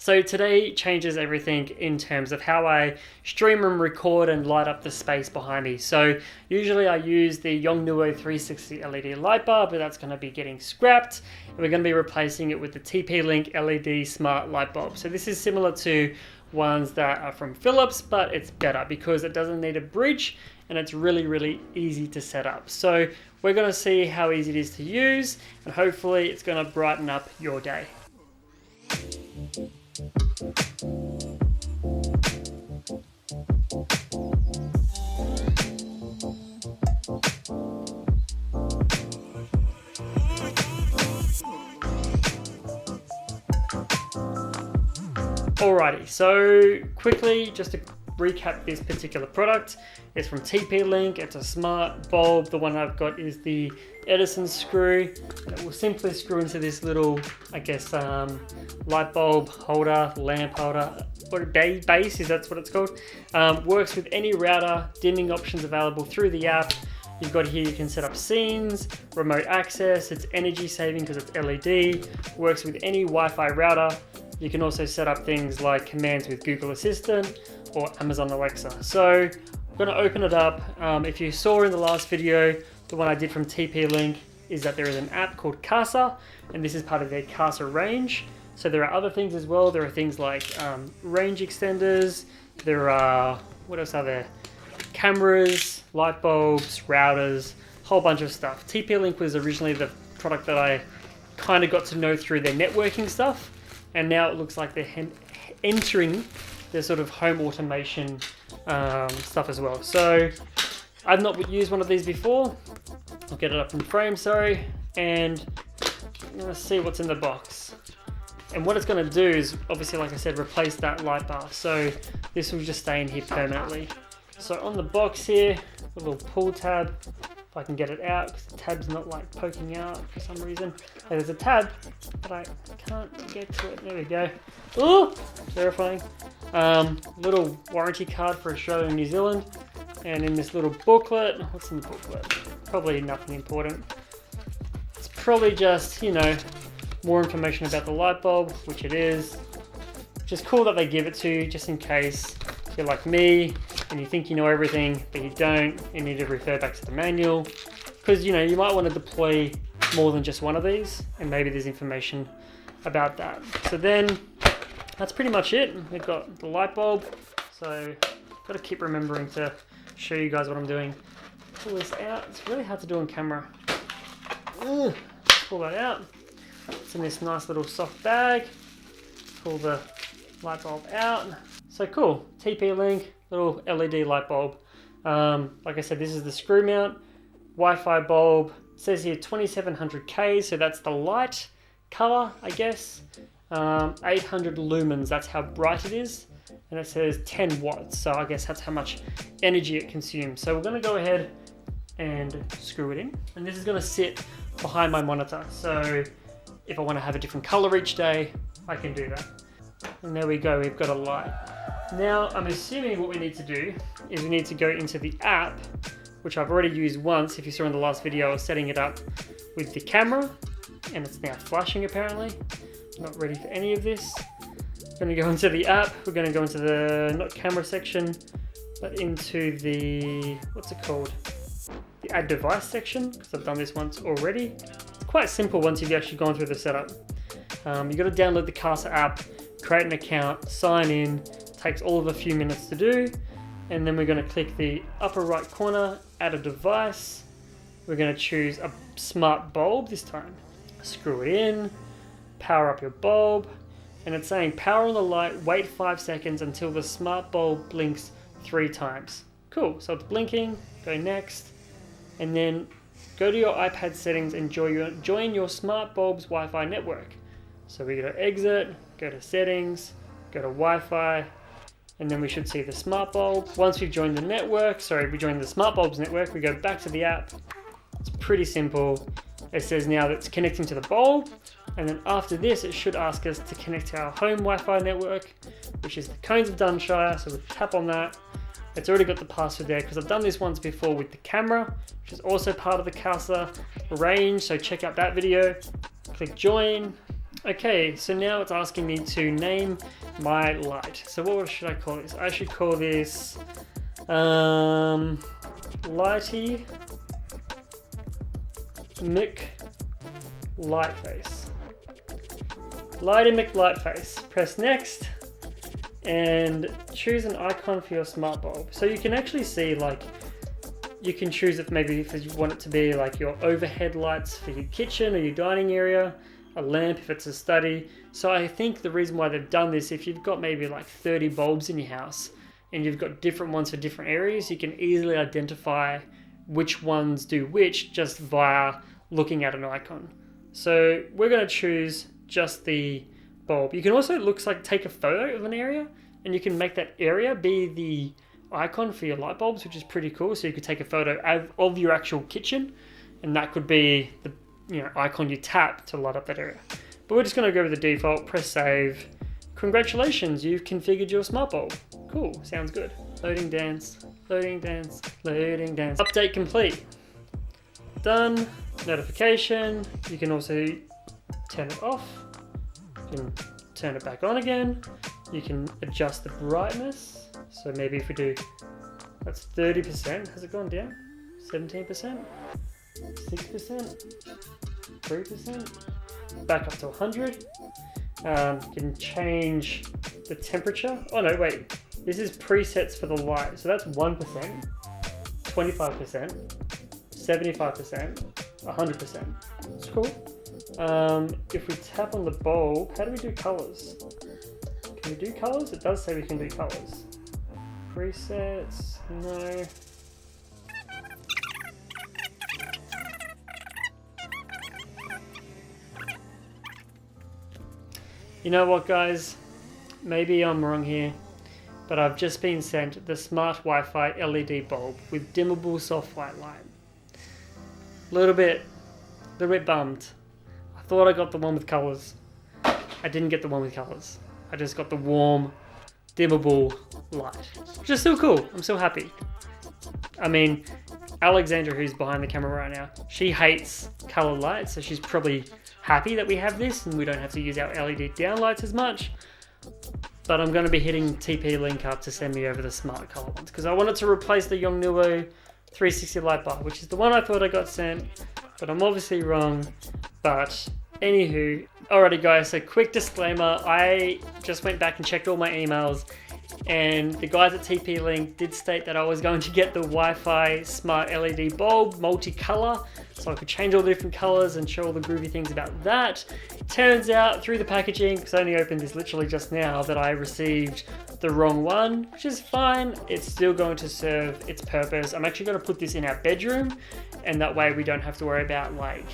So today changes everything in terms of how I stream and record and light up the space behind me. So usually I use the Yongnuo 360 LED light bulb, but that's going to be getting scrapped. And we're going to be replacing it with the TP-Link LED Smart light bulb. So this is similar to ones that are from Philips, but it's better because it doesn't need a bridge and it's really easy to set up. So we're going to see how easy it is to use, and hopefully it's going to brighten up your day. Alrighty, so quickly, just to recap this particular product, it's from TP-Link. It's a smart bulb. The one I've got is the Edison screw that will simply screw into this little, I guess, light bulb holder, lamp holder, or base, is that's what it's called. Works with any router, dimming options available through the app. You've got here, you can set up scenes, remote access, it's energy saving because it's LED, works with any Wi-Fi router. You can also set up things like commands with Google Assistant or Amazon Alexa. So I'm going to open it up. If you saw in the last video, the one I did from TP-Link is that there is an app called Kasa, and this is part of their Kasa range. So there are other things as well. There are things like range extenders. There are, what else are there? Cameras, light bulbs, routers, whole bunch of stuff. TP-Link was originally the product that I kind of got to know through their networking stuff. And now it looks like they're entering their sort of home automation stuff as well. So I've not used one of these before. I'll get it up in frame, sorry. And I'm gonna see what's in the box. And what it's gonna do is, obviously, like I said, replace that light bar. So this will just stay in here permanently. So on the box here, a little pull tab. If I can get it out, because the tab's not like poking out for some reason. There's a tab, but I can't get to it. There we go. Ooh, terrifying. Little warranty card for Australia and New Zealand. And in this little booklet, what's in the booklet? Probably nothing important. It's probably just, you know, more information about the light bulb, which it is. Which is cool that they give it to you, just in case you're like me and you think you know everything, but you don't. You need to refer back to the manual, because you know you might want to deploy more than just one of these, and maybe there's information about that. So then that's pretty much it. We've got the light bulb, so I've got to keep remembering to show you guys what I'm doing. Pull this out. It's really hard to do on camera. Pull that out. It's in this nice little soft bag. Pull the light bulb out. So cool, TP-Link, little LED light bulb. Like I said, this is the screw mount, Wi-Fi bulb. It says here 2700K, so that's the light color, I guess. 800 lumens, that's how bright it is. And it says 10 watts, so I guess that's how much energy it consumes. So we're gonna go ahead and screw it in. And this is gonna sit behind my monitor. So if I wanna have a different color each day, I can do that. And there we go, we've got a light. Now, I'm assuming what we need to do is we need to go into the app, which I've already used once. If you saw in the last video, I was setting it up with the camera, and it's now flashing apparently. Not ready for any of this. We're gonna go into the app. We're gonna go into the, not camera section, but into the, what's it called? The add device section, because I've done this once already. It's quite simple once you've actually gone through the setup. You've got to download the Kasa app, create an account, sign in. Takes all of a few minutes to do, and then we're going to click the upper right corner, add a device. We're going to choose a smart bulb this time. Screw it in, power up your bulb, and it's saying power on the light, wait 5 seconds until the smart bulb blinks 3 times. Cool, so it's blinking, go next, and then go to your iPad settings and join your smart bulb's Wi-Fi network. So we go to exit, go to settings, go to Wi-Fi, and then we should see the smart bulb. Once we've joined the network, we joined the smart bulb's network, we go back to the app. It's pretty simple. It says now that it's connecting to the bulb, and then after this, it should ask us to connect to our home Wi-Fi network, which is the Cones of Dunshire. So we'll tap on that. It's already got the password there because I've done this once before with the camera, which is also part of the Kasa range. So check out that video. Click join. Okay, so now it's asking me to name my light. So what should I call this? I should call this Lighty Mick Lightface. Lighty Mick Lightface. Press next and choose an icon for your smart bulb. So you can actually see, like, you can choose if maybe if you want it to be like your overhead lights for your kitchen or your dining area, a lamp if it's a study. So I think the reason why they've done this, if you've got maybe like 30 bulbs in your house and you've got different ones for different areas, you can easily identify which ones do which just via looking at an icon. So we're going to choose just the bulb. You can also, it looks like, take a photo of an area and you can make that area be the icon for your light bulbs, which is pretty cool. So you could take a photo of your actual kitchen and that could be the icon you tap to light up that area. But we're just going to go with the default, press save. Congratulations, you've configured your smart bulb. Cool, sounds good. Loading dance, loading dance, loading dance. Update complete. Done. Notification. You can also turn it off. You can turn it back on again. You can adjust the brightness. So maybe if we do, that's 30%. Has it gone down? 17%? 6%? 3%? Back up to 100. You can change the temperature. Oh no, wait. This is presets for the light. So that's 1%, 25%, 75%, 100%. It's cool. If we tap on the bulb, how do we do colors? Can we do colors? It does say we can do colors. Presets, no. You know what, guys? Maybe I'm wrong here, but I've just been sent the smart Wi-Fi LED bulb with dimmable soft white light. Little bit bummed. I thought I got the one with colors. I didn't get the one with colors. I just got the warm, dimmable light, which is still cool. I'm still happy. I mean, Alexandra, who's behind the camera right now, she hates color lights, so she's probably happy that we have this and we don't have to use our LED downlights as much. But I'm going to be hitting TP-Link up to send me over the smart color ones because I wanted to replace the Yongnuo 360 light bar, which is the one I thought I got sent, but I'm obviously wrong. But anywho, alrighty guys, so quick disclaimer, I just went back and checked all my emails and the guys at TP-Link did state that I was going to get the Wi-Fi smart LED bulb multicolor, so I could change all the different colors and show all the groovy things about that. Turns out through the packaging, because I only opened this literally just now, that I received the wrong one, which is fine. It's still going to serve its purpose. I'm actually going to put this in our bedroom, and that way we don't have to worry about like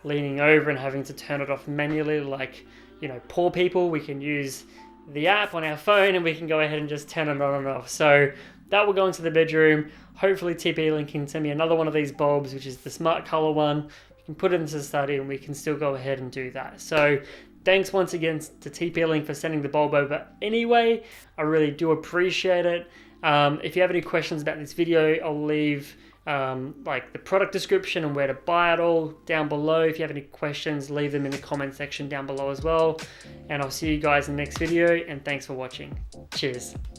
leaning over and having to turn it off manually like, you know, poor people. We can use the app on our phone and we can go ahead and just turn it on and off. So that will go into the bedroom. Hopefully TP-Link can send me another one of these bulbs, which is the smart color one. We can put it into the study and we can still go ahead and do that. So thanks once again to TP-Link for sending the bulb over anyway. I really do appreciate it. If you have any questions about this video, I'll leave like the product description and where to buy it all down below. If you have any questions, leave them in the comment section down below as well. And I'll see you guys in the next video, and thanks for watching. Cheers.